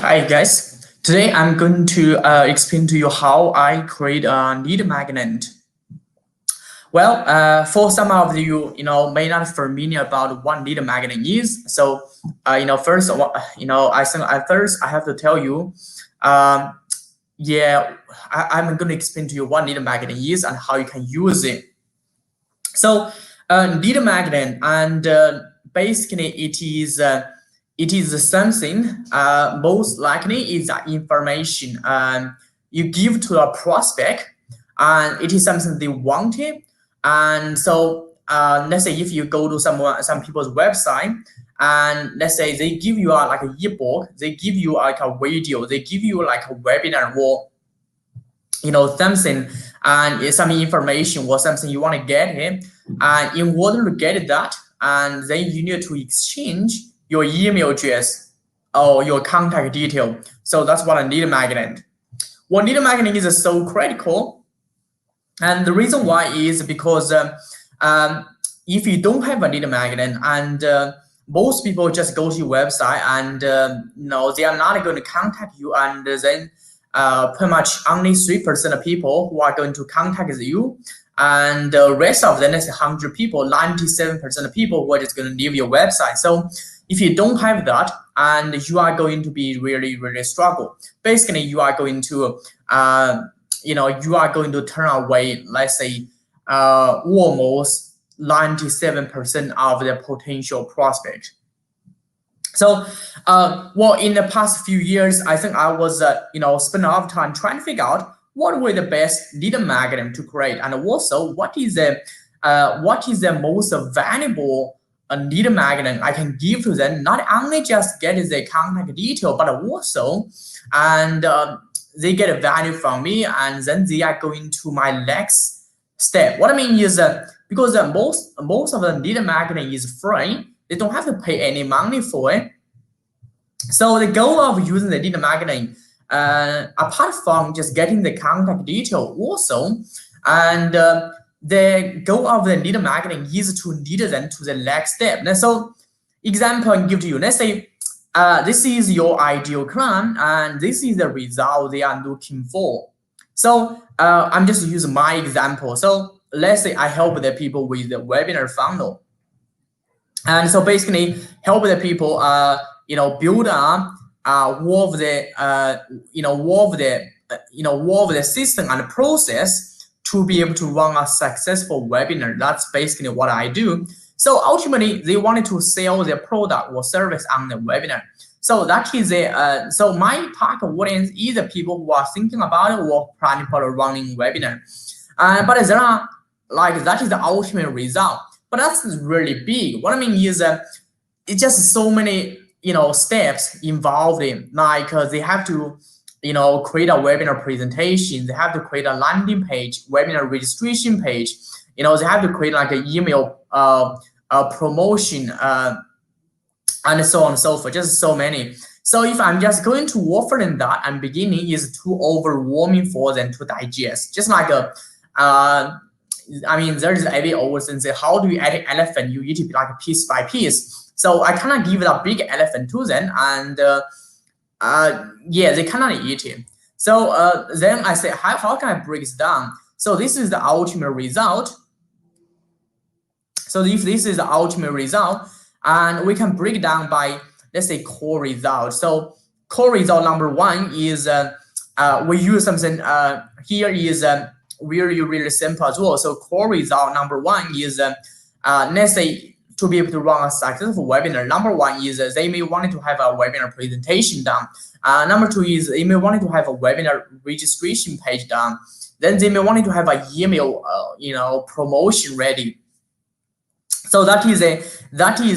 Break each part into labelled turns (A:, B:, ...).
A: Hi guys, today I'm going to explain to you how I create a lead magnet. Well, for some of you, may not familiar about what lead magnet is. So, first, I think at first I have to tell you, I'm going to explain to you what lead magnet is and how you can use it. So, lead magnet, and basically it is something most likely is information you give to a prospect, and it is something they wanted. And so let's say if you go to some people's website, and let's say they give you like a ebook, they give you like a video, they give you like a webinar or something, and some information or something you want to get here. And in order to get that, and then you need to exchange your email address or your contact detail. So that's what a lead magnet. Well, lead magnet is so critical, and the reason why is because if you don't have a lead magnet, and most people just go to your website, and they are not going to contact you, and then pretty much only 3% of people who are going to contact you, and the rest of them, let's say 100 people, 97% of people who are just going to leave your website. So if you don't have that, and you are going to be really struggle. Basically, you are going to you are going to turn away, let's say almost 97% of the potential prospect. So, well, in the past few years, I think I was, spend a lot of time trying to figure out what were the best lead magnet to create, and also what is the most valuable lead magnet I can give to them. Not only just get the contact detail, but also, and they get a value from me, and then they are going to my next step. What I mean is because most of the lead magnet is free. They don't have to pay any money for it. So the goal of using the lead magnet, apart from just getting the contact detail also, and the goal of the lead magnet is to lead them to the next step. And so example I can give to you. Let's say this is your ideal client, and this is the result they are looking for. So I'm just using my example. So let's say I help the people with the webinar funnel. And so basically help the people build up all of the system and process to be able to run a successful webinar. That's basically what I do. So ultimately they wanted to sell their product or service on the webinar. So that is so my target audience is the people who are thinking about it or planning for running webinar. But there are that is the ultimate result. But that's really big. What I mean is it's just so many steps involved in, like they have to create a webinar presentation, they have to create a landing page, webinar registration page, they have to create like an email promotion, and so on and so forth, just so many. So if I'm just going to offer them that and beginning is too overwhelming for them to digest, just like there's every old saying, how do you eat an elephant? You eat it like piece by piece. So I cannot give a big elephant to them, and they cannot eat it. So then I say, how can I break it down? So this is the ultimate result. So if this is the ultimate result, and we can break it down by, let's say, core result. So core result number one is we use something here is really simple as well. So core result number one is let's say to be able to run a successful webinar. Number one is they may want to have a webinar presentation done. Number two is they may want to have a webinar registration page done. Then they may want to have an email promotion ready. So that is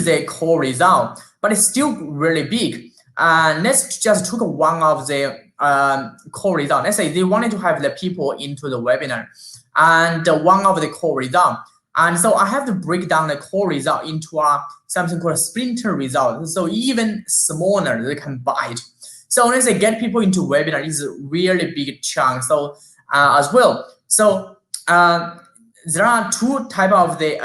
A: a core result, but it's still really big. Let's just take one of the core result. Let's say they wanted to have the people into the webinar, and one of the core result. And so I have to break down the core result into something called a splinter result. So even smaller, they can buy it. So let's say get people into webinar is a really big chunk. So as well. So there are two types of the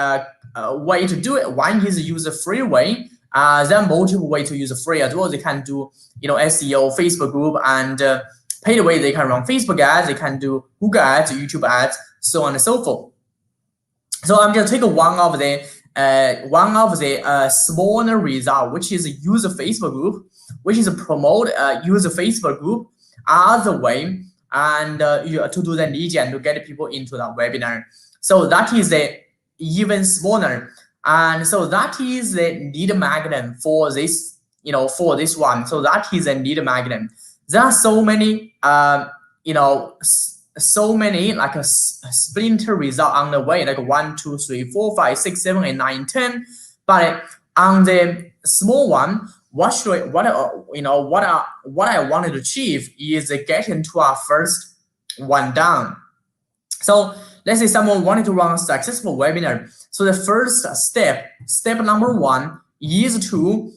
A: way to do it. One is use a free way, There are multiple ways to use free as well. They can do SEO, Facebook group, and paid way they can run Facebook ads. They can do Google ads, YouTube ads, so on and so forth. So I'm just taking one of the smaller result, which is use a Facebook group, which is promote use a Facebook group as a way and to do the lead gen to get people into that webinar. So that is the even smaller, and so that is the lead magnet for this for this one. So that is a lead magnet. There are so many so many like a splinter result on the way, like 1, 2, 3, 4, 5, 6, 7, 8, 9, 10. But on the small one, what I wanted to achieve is getting to our first one down. So let's say someone wanted to run a successful webinar. So the first step number 1 is to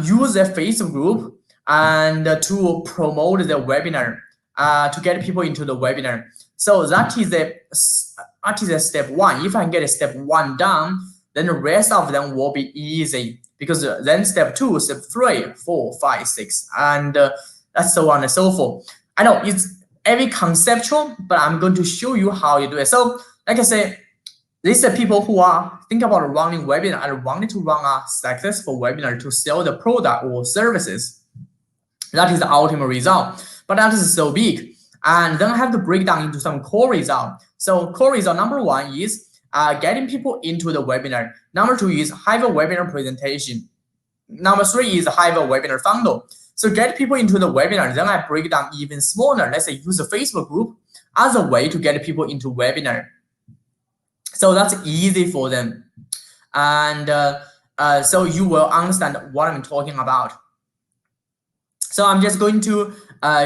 A: use a Facebook group and to promote the webinar. To get people into the webinar. So that is a step 1. If I get a step 1 done, then the rest of them will be easy, because then step 2, step 3, 4, 5, 6, and that's so on and so forth. I know it's very conceptual, but I'm going to show you how you do it. So like I said, these are people who are thinking about running webinar and wanting to run a successful webinar to sell the product or services. That is the ultimate result. But that is so big. And then I have to break down into some core result. So core result number 1 is getting people into the webinar. Number 2 is have a webinar presentation. Number 3 is have a webinar funnel. So get people into the webinar. Then I break down even smaller. Let's say use a Facebook group as a way to get people into webinar. So that's easy for them. And so you will understand what I'm talking about. So I'm just going to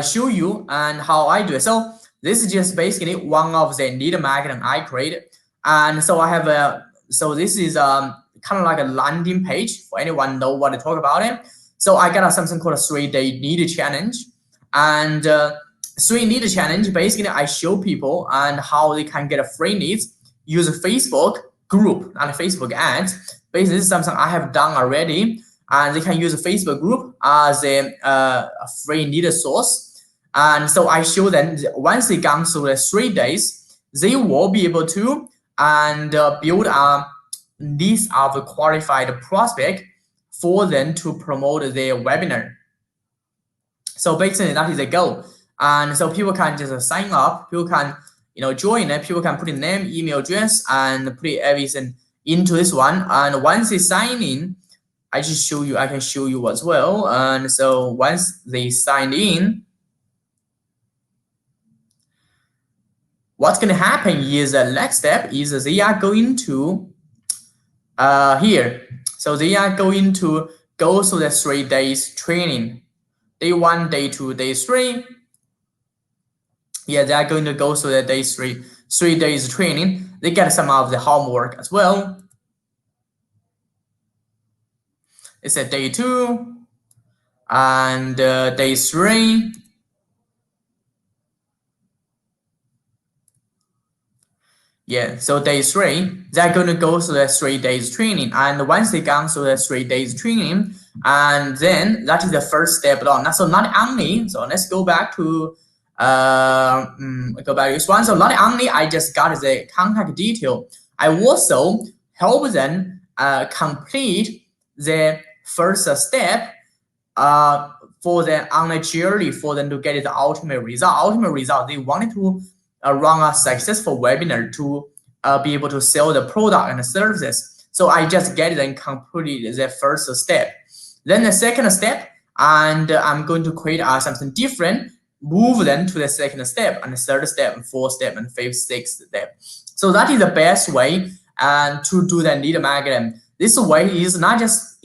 A: show you and how I do it. So this is just basically one of the lead magnet I created. And so I have so this is kind of like a landing page for anyone know what to talk about it. So I got something called a 3-day lead challenge. And 3 lead challenge, basically I show people and how they can get a free leads, use a Facebook group, not a Facebook ads. Basically this is something I have done already. And they can use a Facebook group as a free lead source. And so I show them once they gone through the 3 days, they will be able to build a list of qualified prospect for them to promote their webinar. So basically that is the goal. And so people can just sign up, people can join it, people can put in name, email address, and put everything into this one. And once they sign in, I can show you as well. And so once they sign in, what's going to happen is the next step is they are going to here. So they are going to go through the 3 days training. Day 1, day 2, day 3. Yeah, they are going to go through the day 3 days training. They get some of the homework as well. It's a day 2 and day 3. Yeah, so day 3, they're going to go through the 3 days training. And once they gone through the 3 days training, and then that is the first step done. So not only, so let's go back to this one. So not only I just got the contact detail, I also help them complete the first step for them on the journey for them to get the ultimate result. Ultimate result, they wanted to run a successful webinar to be able to sell the product and the services. So I just get them complete the first step. Then the second step, and I'm going to create something different, move them to the second step and the third step and fourth step and fifth, sixth step. So that is the best way to do the lead magnet. This way is not just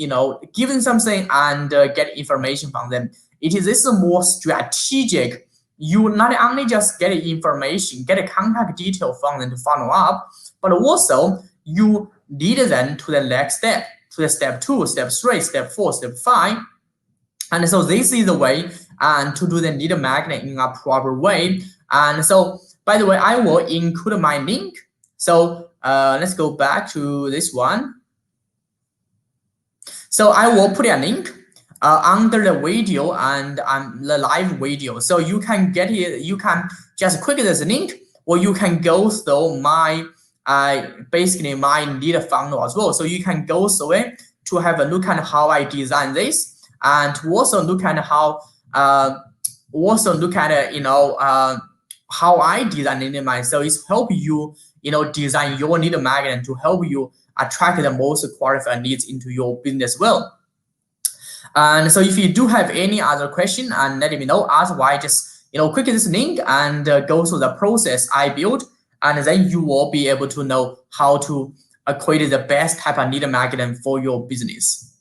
A: giving something and get information from them. This is more strategic. You not only just get information, get a contact detail from them to follow up, but also you lead them to the next step, to the step 2, step 3, step 4, step 5. And so this is the way to do the lead magnet in a proper way. And so, by the way, I will include my link. So let's go back to this one. So I will put a link under the video and the live video. So you can get it, you can just click this link, or you can go through my basically my lead funnel as well. So you can go through it to have a look at how I design this, and to also look at how how I design lead magnet. So it's help you design your lead magnet to help you attract the most qualified leads into your business well. And so if you do have any other question, and let me know. Otherwise, just click this link and go through the process I built, and then you will be able to know how to create the best type of lead magnet for your business.